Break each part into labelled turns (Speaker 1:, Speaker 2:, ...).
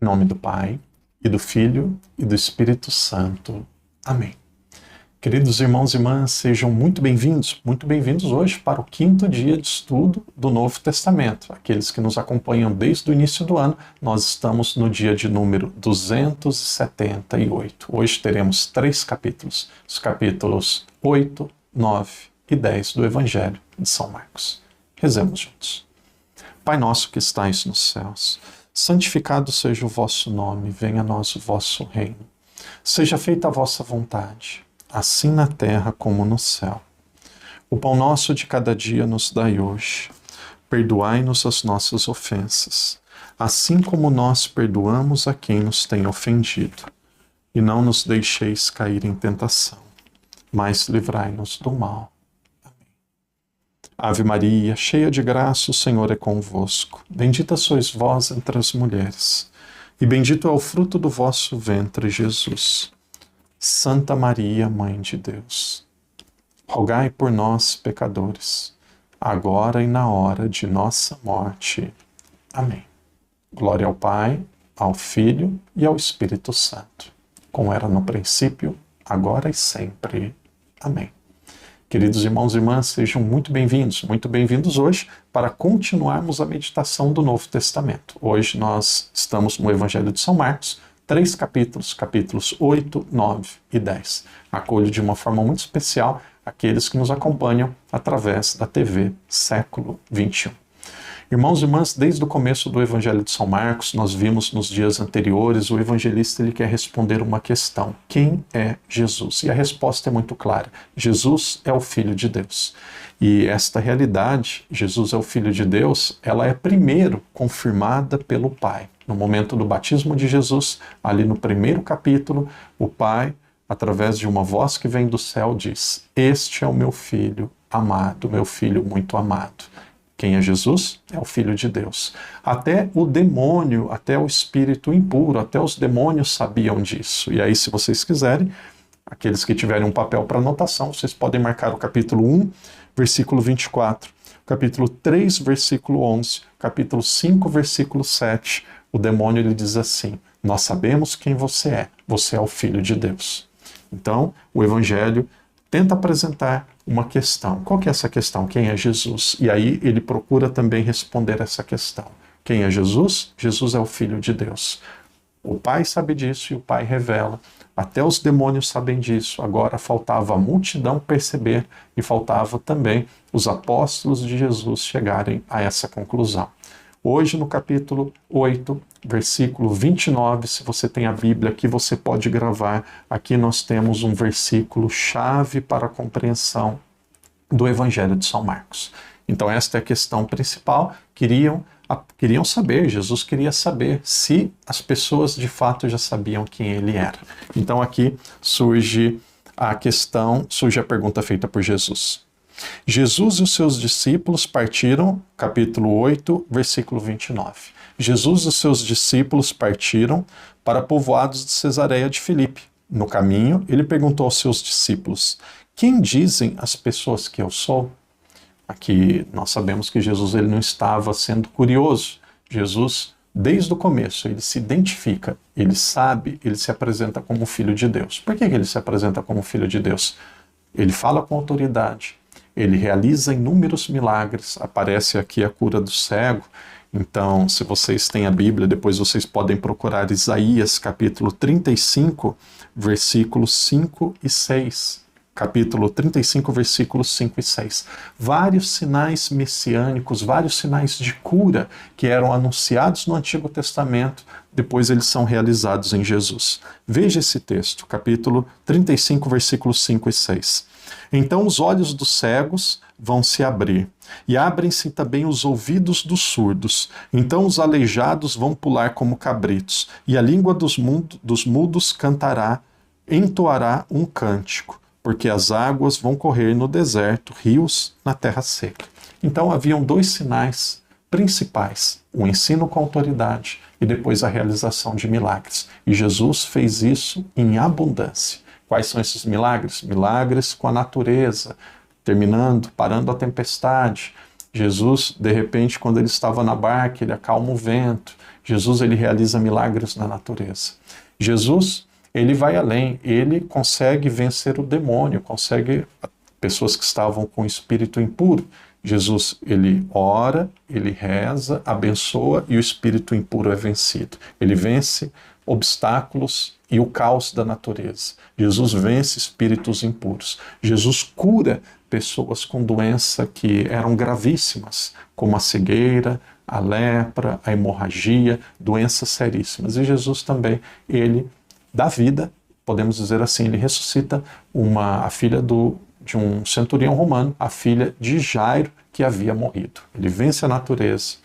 Speaker 1: Em nome do Pai, e do Filho, e do Espírito Santo. Amém. Queridos irmãos e irmãs, sejam muito bem-vindos hoje para o 5º dia de estudo do Novo Testamento. Aqueles que nos acompanham desde o início do ano, nós estamos no dia de número 278. Hoje teremos 3 capítulos, os capítulos 8, 9 e 10 do Evangelho de São Marcos. Rezemos juntos. Pai nosso que estais nos céus, santificado seja o vosso nome, venha a nós o vosso reino. Seja feita a vossa vontade, assim na terra como no céu. O pão nosso de cada dia nos dai hoje. Perdoai-nos as nossas ofensas, assim como nós perdoamos a quem nos tem ofendido. E não nos deixeis cair em tentação, mas livrai-nos do mal. Ave Maria, cheia de graça, o Senhor é convosco. Bendita sois vós entre as mulheres, e bendito é o fruto do vosso ventre, Jesus. Santa Maria, Mãe de Deus, rogai por nós, pecadores, agora e na hora de nossa morte. Amém. Glória ao Pai, ao Filho e ao Espírito Santo, como era no princípio, agora e sempre. Amém. Queridos irmãos e irmãs, sejam muito bem-vindos hoje para continuarmos a meditação do Novo Testamento. Hoje nós estamos no Evangelho de São Marcos, 3 capítulos, capítulos 8, 9 e 10. Acolho de uma forma muito especial aqueles que nos acompanham através da TV Século XXI. Irmãos e irmãs, desde o começo do Evangelho de São Marcos, nós vimos nos dias anteriores, o evangelista ele quer responder uma questão: quem é Jesus? E a resposta é muito clara: Jesus é o Filho de Deus. E esta realidade, Jesus é o Filho de Deus, ela é primeiro confirmada pelo Pai. No momento do batismo de Jesus, ali no primeiro capítulo, o Pai, através de uma voz que vem do céu, diz: este é o meu Filho amado, meu Filho muito amado. Quem é Jesus? É o Filho de Deus. Até o demônio, até o espírito impuro, até os demônios sabiam disso. E aí, se vocês quiserem, aqueles que tiverem um papel para anotação, vocês podem marcar o capítulo 1, versículo 24, capítulo 3, versículo 11, capítulo 5, versículo 7. O demônio ele diz assim: nós sabemos quem você é o Filho de Deus. Então, o Evangelho tenta apresentar uma questão. Qual que é essa questão? Quem é Jesus? E aí ele procura também responder essa questão. Quem é Jesus? Jesus é o Filho de Deus. O Pai sabe disso e o Pai revela. Até os demônios sabem disso. Agora faltava a multidão perceber e faltava também os apóstolos de Jesus chegarem a essa conclusão. Hoje, no capítulo 8, versículo 29, se você tem a Bíblia aqui, você pode gravar. Aqui nós temos um versículo chave para a compreensão do Evangelho de São Marcos. Então esta é a questão principal. Queriam saber, Jesus queria saber se as pessoas de fato já sabiam quem ele era. Então aqui surge a pergunta feita por Jesus. Jesus e os seus discípulos partiram, capítulo 8, versículo 29. Jesus e os seus discípulos partiram para povoados de Cesareia de Filipe. No caminho, ele perguntou aos seus discípulos: quem dizem as pessoas que eu sou? Aqui nós sabemos que Jesus ele não estava sendo curioso. Jesus, desde o começo, ele se identifica, ele sabe, ele se apresenta como Filho de Deus. Por que ele se apresenta como Filho de Deus? Ele fala com autoridade. Ele realiza inúmeros milagres, aparece aqui a cura do cego. Então, se vocês têm a Bíblia, depois vocês podem procurar Isaías, capítulo 35, versículos 5 e 6. Capítulo 35, versículos 5 e 6. Vários sinais messiânicos, vários sinais de cura que eram anunciados no Antigo Testamento, depois eles são realizados em Jesus. Veja esse texto, capítulo 35, versículos 5 e 6. Então os olhos dos cegos vão se abrir, e abrem-se também os ouvidos dos surdos. Então os aleijados vão pular como cabritos, e a língua dos mudos entoará um cântico, porque as águas vão correr no deserto, rios na terra seca. Então haviam 2 sinais principais: o ensino com autoridade e depois a realização de milagres. E Jesus fez isso em abundância. Quais são esses milagres? Milagres com a natureza, parando a tempestade, Jesus, de repente, quando ele estava na barca, ele acalma o vento. Jesus, ele realiza milagres na natureza. Jesus, ele vai além, ele consegue vencer o demônio, consegue pessoas que estavam com espírito impuro. Jesus, ele ora, ele reza, abençoa e o espírito impuro é vencido. Ele vence obstáculos e o caos da natureza. Jesus vence espíritos impuros. Jesus cura pessoas com doença que eram gravíssimas, como a cegueira, a lepra, a hemorragia, doenças seríssimas. E Jesus também, ele dá vida, podemos dizer assim, ele ressuscita a filha de um centurião romano, a filha de Jairo, que havia morrido. Ele vence a natureza.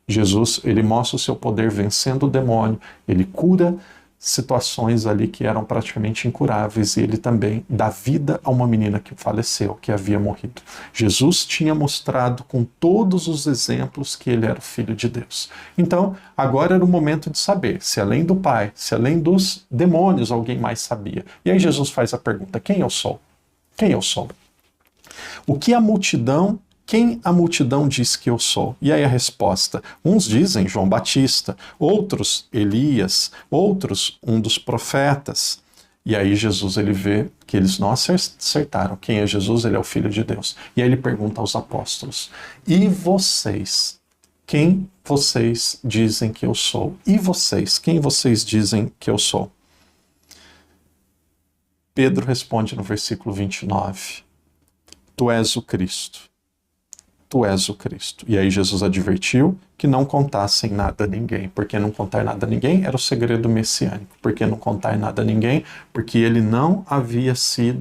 Speaker 1: Jesus, ele mostra o seu poder vencendo o demônio, ele cura situações ali que eram praticamente incuráveis e ele também dá vida a uma menina que faleceu, que havia morrido. Jesus tinha mostrado com todos os exemplos que ele era o Filho de Deus. Então, agora era o momento de saber se além do Pai, se além dos demônios, alguém mais sabia. E aí Jesus faz a pergunta: quem eu sou? Quem eu sou? Quem a multidão diz que eu sou? E aí a resposta: uns dizem João Batista, outros Elias, outros um dos profetas. E aí Jesus, ele vê que eles não acertaram. Quem é Jesus? Ele é o Filho de Deus. E aí ele pergunta aos apóstolos: e vocês? Quem vocês dizem que eu sou? E vocês? Quem vocês dizem que eu sou? Pedro responde no versículo 29: Tu és o Cristo. Tu és o Cristo. E aí Jesus advertiu que não contassem nada a ninguém. Por que não contar nada a ninguém? Era o segredo messiânico. Por que não contar nada a ninguém? Porque ele não havia se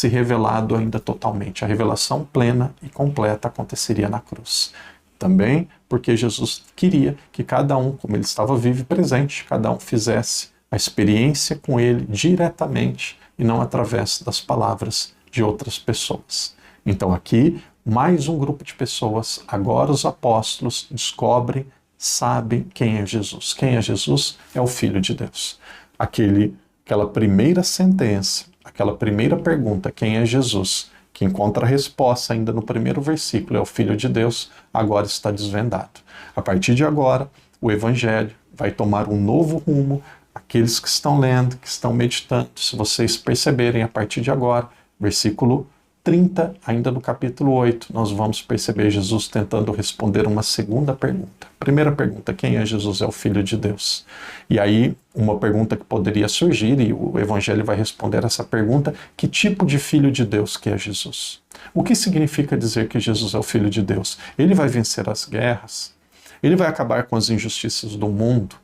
Speaker 1: revelado ainda totalmente. A revelação plena e completa aconteceria na cruz. Também porque Jesus queria que cada um, como ele estava vivo e presente, cada um fizesse a experiência com ele diretamente e não através das palavras de outras pessoas. Então aqui, mais um grupo de pessoas, agora os apóstolos descobrem, sabem quem é Jesus. Quem é Jesus? É o Filho de Deus. Aquela primeira sentença, aquela primeira pergunta, quem é Jesus? Que encontra a resposta ainda no primeiro versículo, é o Filho de Deus, agora está desvendado. A partir de agora, o Evangelho vai tomar um novo rumo. Aqueles que estão lendo, que estão meditando, se vocês perceberem a partir de agora, versículo 30, ainda no capítulo 8, nós vamos perceber Jesus tentando responder uma segunda pergunta. Primeira pergunta: quem é Jesus? É o Filho de Deus. E aí, uma pergunta que poderia surgir, e o Evangelho vai responder essa pergunta: que tipo de Filho de Deus que é Jesus? O que significa dizer que Jesus é o Filho de Deus? Ele vai vencer as guerras? Ele vai acabar com as injustiças do mundo?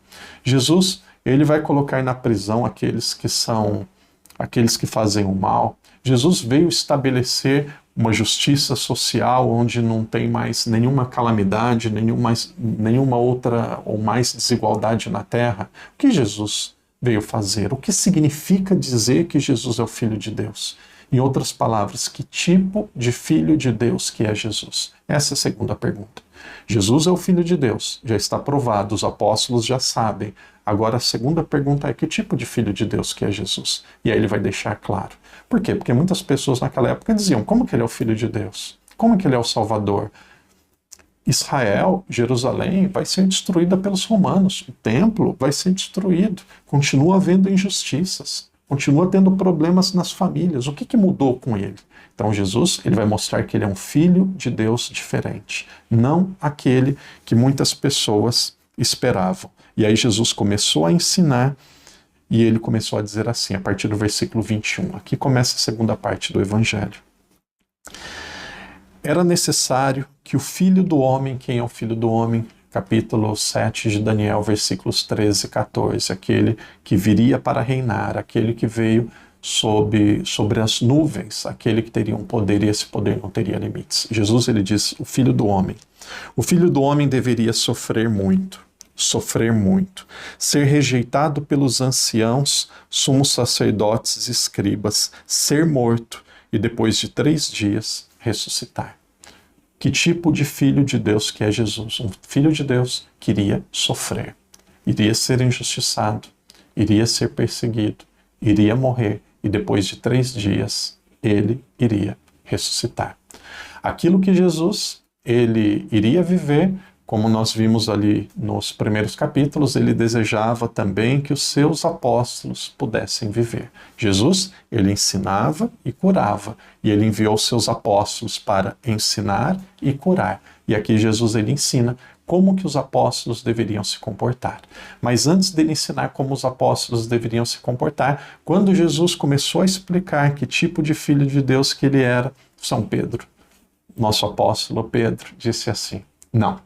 Speaker 1: Jesus, ele vai colocar na prisão aqueles que fazem o mal? Jesus veio estabelecer uma justiça social onde não tem mais nenhuma calamidade, nenhuma outra ou mais desigualdade na terra. O que Jesus veio fazer? O que significa dizer que Jesus é o Filho de Deus? Em outras palavras, que tipo de Filho de Deus que é Jesus? Essa é a segunda pergunta. Jesus é o Filho de Deus, já está provado, os apóstolos já sabem. Agora a segunda pergunta é: que tipo de Filho de Deus que é Jesus? E aí ele vai deixar claro. Por quê? Porque muitas pessoas naquela época diziam: como que ele é o Filho de Deus? Como que ele é o Salvador? Israel, Jerusalém, vai ser destruída pelos romanos. O templo vai ser destruído. Continua havendo injustiças. Continua tendo problemas nas famílias. O que mudou com ele? Então Jesus, ele vai mostrar que ele é um Filho de Deus diferente. Não aquele que muitas pessoas esperavam. E aí Jesus começou a ensinar e ele começou a dizer assim, a partir do versículo 21. Aqui começa a segunda parte do Evangelho. Era necessário que o Filho do Homem, quem é o Filho do Homem? Capítulo 7 de Daniel, versículos 13 e 14. Aquele que viria para reinar, aquele que veio sobre as nuvens, aquele que teria um poder e esse poder não teria limites. Jesus, ele diz, o Filho do Homem. O Filho do Homem deveria sofrer muito, ser rejeitado pelos anciãos, sumos sacerdotes e escribas, ser morto e depois de 3 dias ressuscitar. Que tipo de Filho de Deus que é Jesus? Um Filho de Deus que iria sofrer, iria ser injustiçado, iria ser perseguido, iria morrer e depois de 3 dias ele iria ressuscitar. Aquilo que Jesus, ele iria viver, como nós vimos ali nos primeiros capítulos, ele desejava também que os seus apóstolos pudessem viver. Jesus, ele ensinava e curava, e ele enviou seus apóstolos para ensinar e curar. E aqui Jesus, ele ensina como que os apóstolos deveriam se comportar. Mas antes dele ensinar como os apóstolos deveriam se comportar, quando Jesus começou a explicar que tipo de filho de Deus que ele era, São Pedro, nosso apóstolo Pedro, disse assim: não,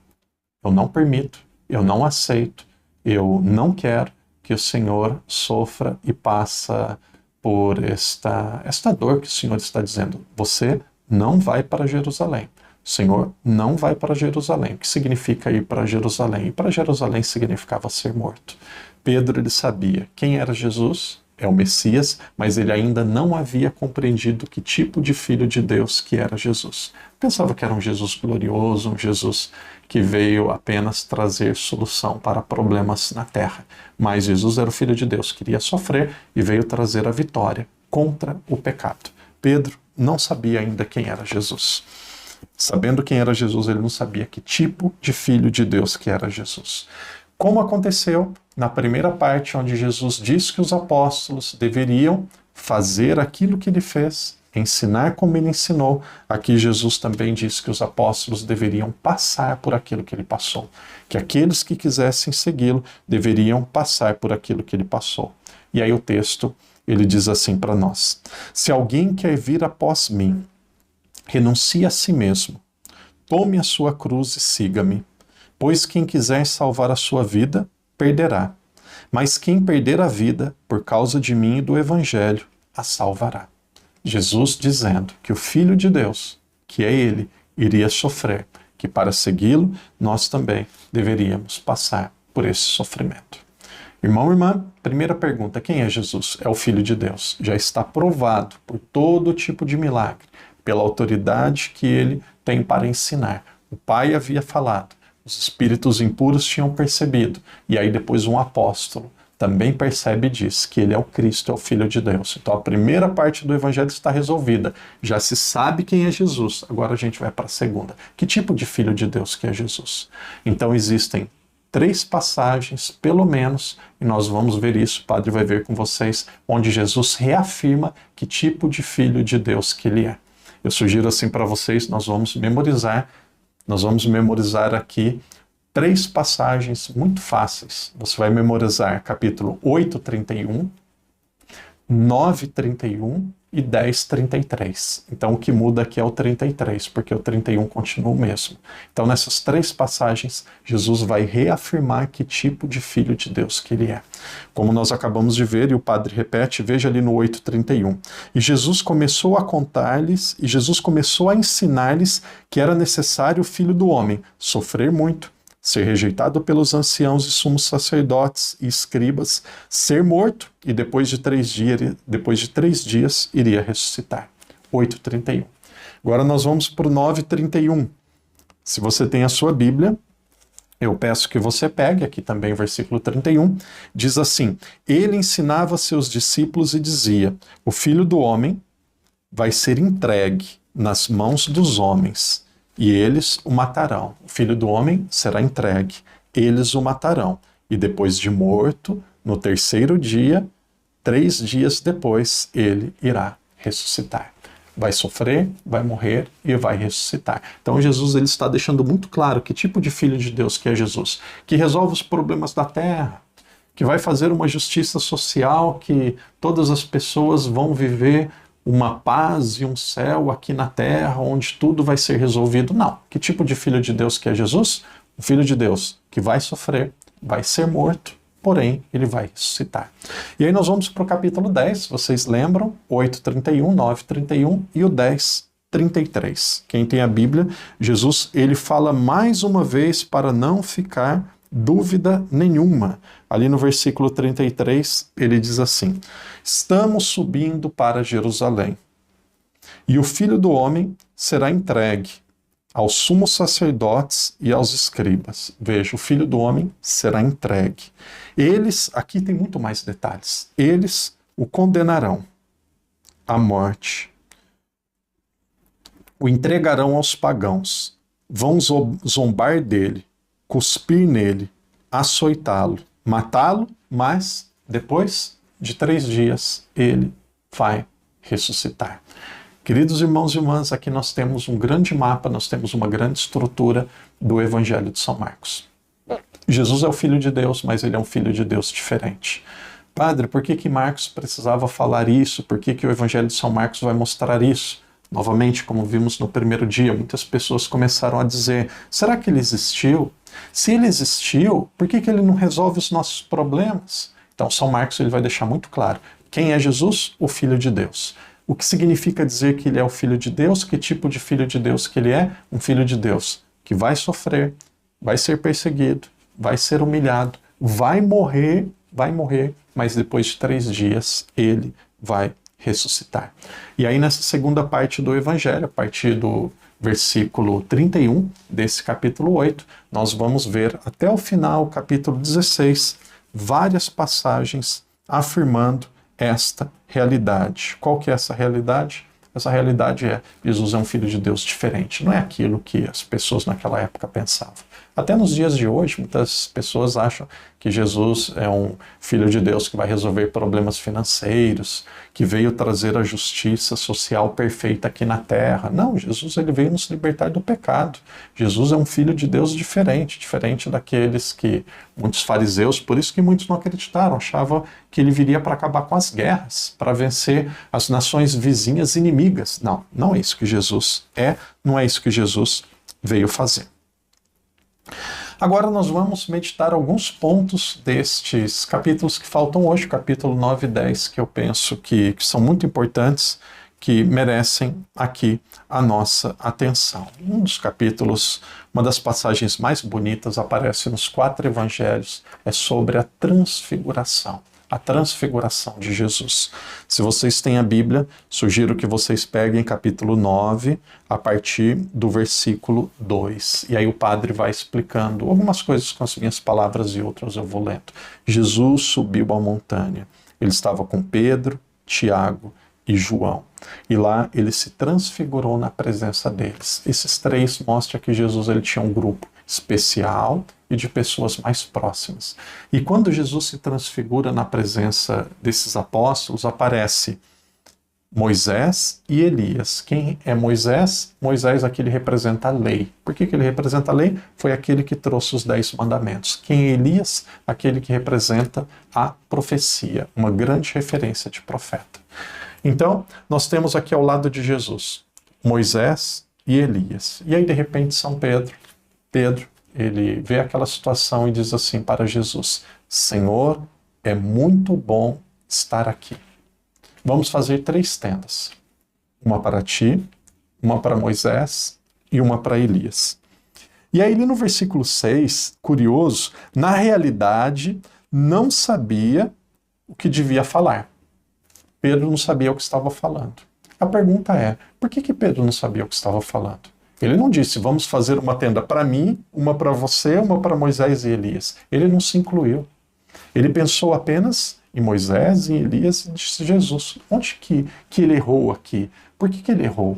Speaker 1: eu não permito, eu não aceito, eu não quero que o Senhor sofra e passa por esta dor que o Senhor está dizendo. Você não vai para Jerusalém. O Senhor não vai para Jerusalém. O que significa ir para Jerusalém? Ir para Jerusalém significava ser morto. Pedro, ele sabia quem era Jesus, é o Messias, mas ele ainda não havia compreendido que tipo de filho de Deus que era Jesus. Pensava que era um Jesus glorioso, um Jesus que veio apenas trazer solução para problemas na terra. Mas Jesus era o Filho de Deus, queria sofrer e veio trazer a vitória contra o pecado. Pedro não sabia ainda quem era Jesus. Sabendo quem era Jesus, ele não sabia que tipo de Filho de Deus que era Jesus. Como aconteceu na primeira parte, onde Jesus disse que os apóstolos deveriam fazer aquilo que ele fez, ensinar como ele ensinou, aqui Jesus também disse que os apóstolos deveriam passar por aquilo que ele passou, que aqueles que quisessem segui-lo deveriam passar por aquilo que ele passou. E aí o texto, ele diz assim para nós: se alguém quer vir após mim, renuncie a si mesmo, tome a sua cruz e siga-me, pois quem quiser salvar a sua vida, perderá, mas quem perder a vida por causa de mim e do Evangelho, a salvará. Jesus dizendo que o Filho de Deus, que é ele, iria sofrer, que para segui-lo, nós também deveríamos passar por esse sofrimento. Irmão, irmã, primeira pergunta: quem é Jesus? É o Filho de Deus. Já está provado por todo tipo de milagre, pela autoridade que ele tem para ensinar. O Pai havia falado, os espíritos impuros tinham percebido, e aí depois um apóstolo também percebe e diz que ele é o Cristo, é o Filho de Deus. Então a primeira parte do Evangelho está resolvida. Já se sabe quem é Jesus. Agora a gente vai para a segunda. Que tipo de Filho de Deus que é Jesus? Então existem 3 passagens, pelo menos, e nós vamos ver isso, o Padre vai ver com vocês, onde Jesus reafirma que tipo de Filho de Deus que ele é. Eu sugiro assim para vocês, nós vamos memorizar aqui 3 passagens muito fáceis. Você vai memorizar capítulo 8:31, 9:31 e 10:33. Então o que muda aqui é o 33, porque o 31 continua o mesmo. Então nessas 3 passagens, Jesus vai reafirmar que tipo de Filho de Deus que ele é. Como nós acabamos de ver, e o Padre repete, veja ali no 8:31. E Jesus começou a contar-lhes, e Jesus começou a ensinar-lhes que era necessário o Filho do Homem sofrer muito, ser rejeitado pelos anciãos e sumos sacerdotes e escribas, ser morto e depois de 3 dias iria ressuscitar. 8:31. Agora nós vamos para o 9:31. Se você tem a sua Bíblia, eu peço que você pegue, aqui também o versículo 31, diz assim: ele ensinava seus discípulos e dizia: o Filho do Homem vai ser entregue nas mãos dos homens, e eles o matarão. O Filho do Homem será entregue, eles o matarão. E depois de morto, no 3º dia, 3 dias depois, ele irá ressuscitar. Vai sofrer, vai morrer e vai ressuscitar. Então Jesus, ele está deixando muito claro que tipo de Filho de Deus que é Jesus, que resolve os problemas da terra, que vai fazer uma justiça social, que todas as pessoas vão viver uma paz e um céu aqui na terra, onde tudo vai ser resolvido. Não. Que tipo de Filho de Deus que é Jesus? O Filho de Deus que vai sofrer, vai ser morto, porém ele vai ressuscitar. E aí nós vamos para o capítulo 10, vocês lembram? 8:31, 9:31 e o 10:33. Quem tem a Bíblia, Jesus, ele fala mais uma vez para não ficar dúvida nenhuma. Ali no versículo 33, ele diz assim: estamos subindo para Jerusalém, e o Filho do Homem será entregue aos sumos sacerdotes e aos escribas. Veja, o Filho do Homem será entregue. Eles, aqui tem muito mais detalhes, eles o condenarão à morte o entregarão aos pagãos, vão zombar dele, cuspir nele, açoitá-lo, matá-lo, mas depois de 3 dias ele vai ressuscitar. Queridos irmãos e irmãs, aqui nós temos um grande mapa, nós temos uma grande estrutura do Evangelho de São Marcos. Jesus é o Filho de Deus, mas ele é um Filho de Deus diferente. Padre, por que Marcos precisava falar isso? Por que o Evangelho de São Marcos vai mostrar isso? Novamente, como vimos no primeiro dia, muitas pessoas começaram a dizer, será que ele existiu? Se ele existiu, por que ele não resolve os nossos problemas? Então, São Marcos ele vai deixar muito claro. Quem é Jesus? O Filho de Deus. O que significa dizer que ele é o Filho de Deus? Que tipo de Filho de Deus que ele é? Um Filho de Deus que vai sofrer, vai ser perseguido, vai ser humilhado, vai morrer, mas depois de 3 dias ele vai ressuscitar. E aí nessa segunda parte do Evangelho, a partir do versículo 31 desse capítulo 8, nós vamos ver até o final, capítulo 16, várias passagens afirmando esta realidade. Qual que é essa realidade? Essa realidade é, Jesus é um Filho de Deus diferente. Não é aquilo que as pessoas naquela época pensavam. Até nos dias de hoje, muitas pessoas acham que Jesus é um Filho de Deus que vai resolver problemas financeiros, que veio trazer a justiça social perfeita aqui na Terra. Não, Jesus ele veio nos libertar do pecado. Jesus é um Filho de Deus diferente daqueles que muitos fariseus, por isso que muitos não acreditaram, achavam que ele viria para acabar com as guerras, para vencer as nações vizinhas inimigas. Não, não é isso que Jesus é, não é isso que Jesus veio fazer. Agora nós vamos meditar alguns pontos destes capítulos que faltam hoje, capítulo 9 e 10, que eu penso que são muito importantes, que merecem aqui a nossa atenção. Um dos capítulos, uma das passagens mais bonitas, aparece nos 4 evangelhos, é sobre a transfiguração de Jesus. Se vocês têm a Bíblia, sugiro que vocês peguem capítulo 9, a partir do versículo 2. E aí o padre vai explicando algumas coisas com as minhas palavras e outras eu vou lendo. Jesus subiu à montanha. Ele estava com Pedro, Tiago e João. E lá ele se transfigurou na presença deles. Esses 3 mostram que Jesus ele tinha um grupo especial e de pessoas mais próximas. E quando Jesus se transfigura na presença desses apóstolos, aparece Moisés e Elias. Quem é Moisés? Moisés aqui ele representa a lei. Por que ele representa a lei? Foi aquele que trouxe os 10 mandamentos. Quem é Elias? Aquele que representa a profecia, uma grande referência de profeta. Então, nós temos aqui ao lado de Jesus, Moisés e Elias. E aí, de repente, São Pedro, ele vê aquela situação e diz assim para Jesus, Senhor, é muito bom estar aqui. Vamos fazer 3 tendas. Uma para ti, uma para Moisés e uma para Elias. E aí, no versículo 6, curioso, na realidade, não sabia o que devia falar. Pedro não sabia o que estava falando. A pergunta é, por que Pedro não sabia o que estava falando? Ele não disse, vamos fazer uma tenda para mim, uma para você, uma para Moisés e Elias. Ele não se incluiu. Ele pensou apenas em Moisés e Elias e disse, Jesus, onde que ele errou aqui? Por que ele errou?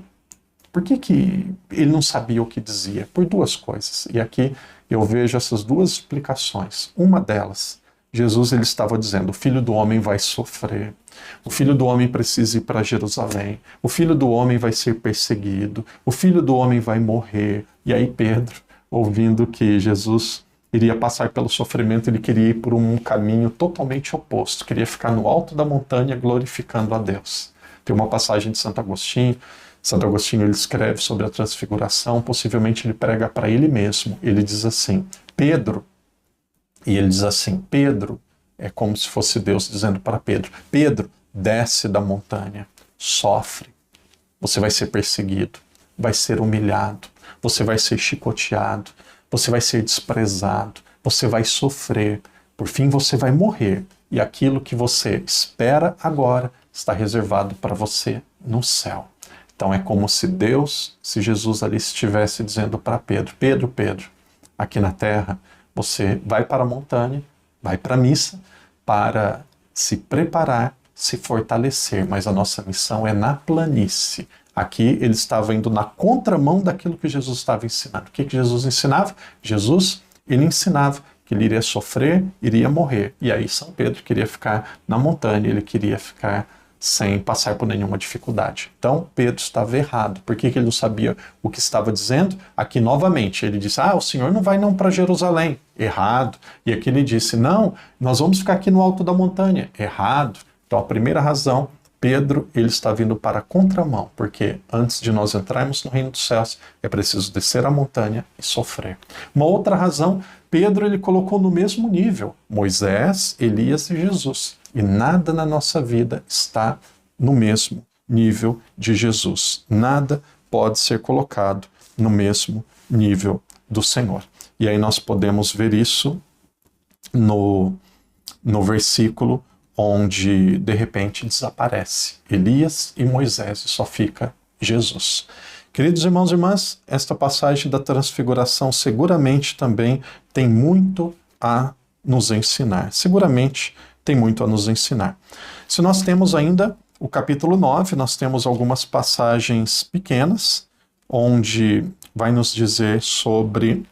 Speaker 1: Por que ele não sabia o que dizia? Por 2 coisas. E aqui eu vejo essas 2 explicações. Uma delas, Jesus ele estava dizendo, o Filho do Homem vai sofrer, o Filho do Homem precisa ir para Jerusalém, o Filho do Homem vai ser perseguido, o Filho do Homem vai morrer. E aí Pedro, ouvindo que Jesus iria passar pelo sofrimento, ele queria ir por um caminho totalmente oposto, queria ficar no alto da montanha glorificando a Deus. Tem uma passagem de Santo Agostinho ele escreve sobre a transfiguração, possivelmente ele prega para ele mesmo, ele diz assim, Pedro, é como se fosse Deus dizendo para Pedro, Pedro, desce da montanha, sofre, você vai ser perseguido, vai ser humilhado, você vai ser chicoteado, você vai ser desprezado, você vai sofrer, por fim você vai morrer, e aquilo que você espera agora está reservado para você no céu. Então é como se Jesus ali estivesse dizendo para Pedro, Pedro, aqui na terra, você vai para a montanha, vai para a missa, para se preparar, se fortalecer, mas a nossa missão é na planície, Aqui ele estava indo na contramão daquilo que Jesus estava ensinando. O que Jesus ensinava? Jesus, ele ensinava que ele iria sofrer, iria morrer. E aí São Pedro queria ficar na montanha, ele queria ficar sem passar por nenhuma dificuldade. Então, Pedro estava errado. Por que ele não sabia o que estava dizendo? Aqui, novamente, ele disse, o Senhor não vai não para Jerusalém. Errado. E aqui ele disse, não, nós vamos ficar aqui no alto da montanha. Errado. Então, a primeira razão, Pedro, ele está vindo para a contramão, porque antes de nós entrarmos no reino dos céus, é preciso descer a montanha e sofrer. Uma outra razão, Pedro, ele colocou no mesmo nível Moisés, Elias e Jesus. E nada na nossa vida está no mesmo nível de Jesus. Nada pode ser colocado no mesmo nível do Senhor. E aí nós podemos ver isso no versículo onde, de repente, desaparece Elias e Moisés e só fica Jesus. Queridos irmãos e irmãs, esta passagem da transfiguração seguramente também tem muito a nos ensinar. Seguramente tem muito a nos ensinar. Se nós temos ainda o capítulo 9, nós temos algumas passagens pequenas, onde vai nos dizer sobre...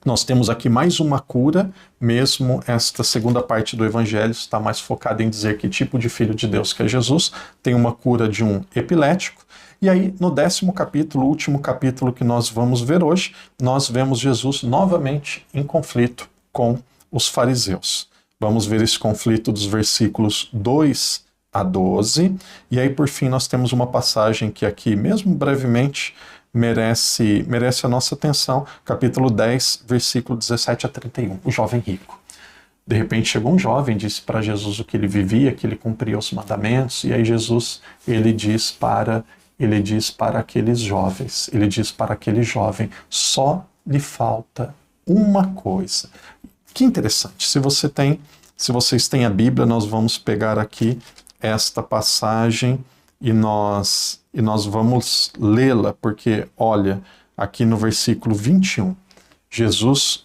Speaker 1: Nós temos aqui mais uma cura, mesmo esta segunda parte do Evangelho está mais focada em dizer que tipo de filho de Deus que é Jesus. Tem uma cura de um epilético. E aí, no 10º capítulo, o último capítulo que nós vamos ver hoje, nós vemos Jesus novamente em conflito com os fariseus. Vamos ver esse conflito dos versículos 2 a 12. E aí, por fim, nós temos uma passagem que aqui, mesmo brevemente, merece a nossa atenção. Capítulo 10, versículo 17 a 31. O jovem rico. De repente chegou um jovem, disse para Jesus o que ele vivia, que ele cumpria os mandamentos. E aí Jesus, ele diz para aqueles jovens, ele diz para aquele jovem, só lhe falta uma coisa. Que interessante. Se vocês têm a Bíblia, nós vamos pegar aqui esta passagem e nós vamos lê-la, porque, olha, aqui no versículo 21, Jesus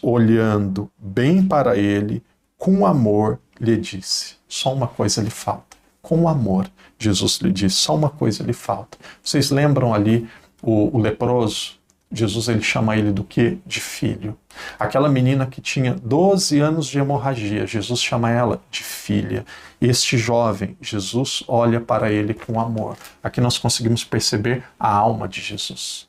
Speaker 1: olhando bem para ele, com amor, lhe disse, só uma coisa lhe falta. Com amor, Jesus lhe disse, só uma coisa lhe falta. Vocês lembram ali o leproso? Jesus, ele chama ele do quê? De filho. Aquela menina que tinha 12 anos de hemorragia, Jesus chama ela de filha. Este jovem, Jesus olha para ele com amor. Aqui nós conseguimos perceber a alma de Jesus.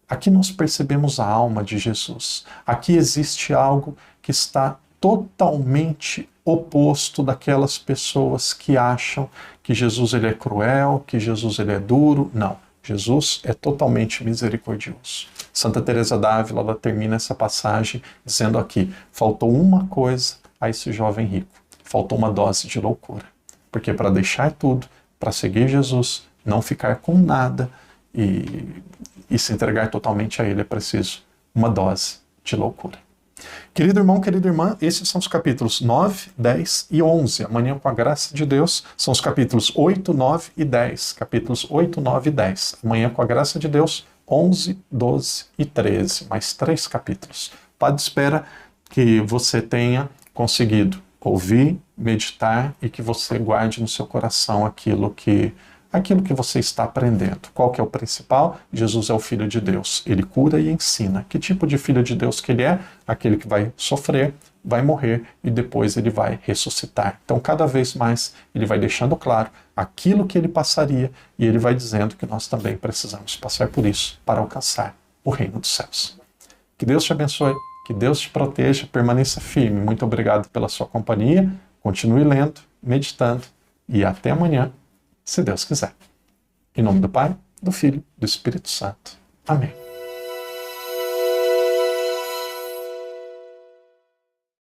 Speaker 1: Aqui nós percebemos a alma de Jesus. Aqui existe algo que está totalmente oposto daquelas pessoas que acham que Jesus ele é cruel, que Jesus ele é duro. Não. Jesus é totalmente misericordioso. Santa Teresa d'Ávila, ela termina essa passagem dizendo aqui, faltou uma coisa a esse jovem rico, faltou uma dose de loucura. Porque para deixar tudo, para seguir Jesus, não ficar com nada e se entregar totalmente a Ele, é preciso uma dose de loucura. Querido irmão, querida irmã, esses são os capítulos 9, 10 e 11. Amanhã, com a graça de Deus, são os capítulos 8, 9 e 10. Capítulos 8, 9 e 10. Amanhã, com a graça de Deus, 11, 12 e 13. Mais 3 capítulos. Padre espera que você tenha conseguido ouvir, meditar e que você guarde no seu coração aquilo que você está aprendendo. Qual que é o principal? Jesus é o Filho de Deus. Ele cura e ensina. Que tipo de Filho de Deus que ele é? Aquele que vai sofrer, vai morrer e depois ele vai ressuscitar. Então, cada vez mais, ele vai deixando claro aquilo que ele passaria e ele vai dizendo que nós também precisamos passar por isso para alcançar o reino dos céus. Que Deus te abençoe, que Deus te proteja, permaneça firme. Muito obrigado pela sua companhia. Continue lendo, meditando e até amanhã, se Deus quiser. Em nome do Pai, do Filho e do Espírito Santo. Amém.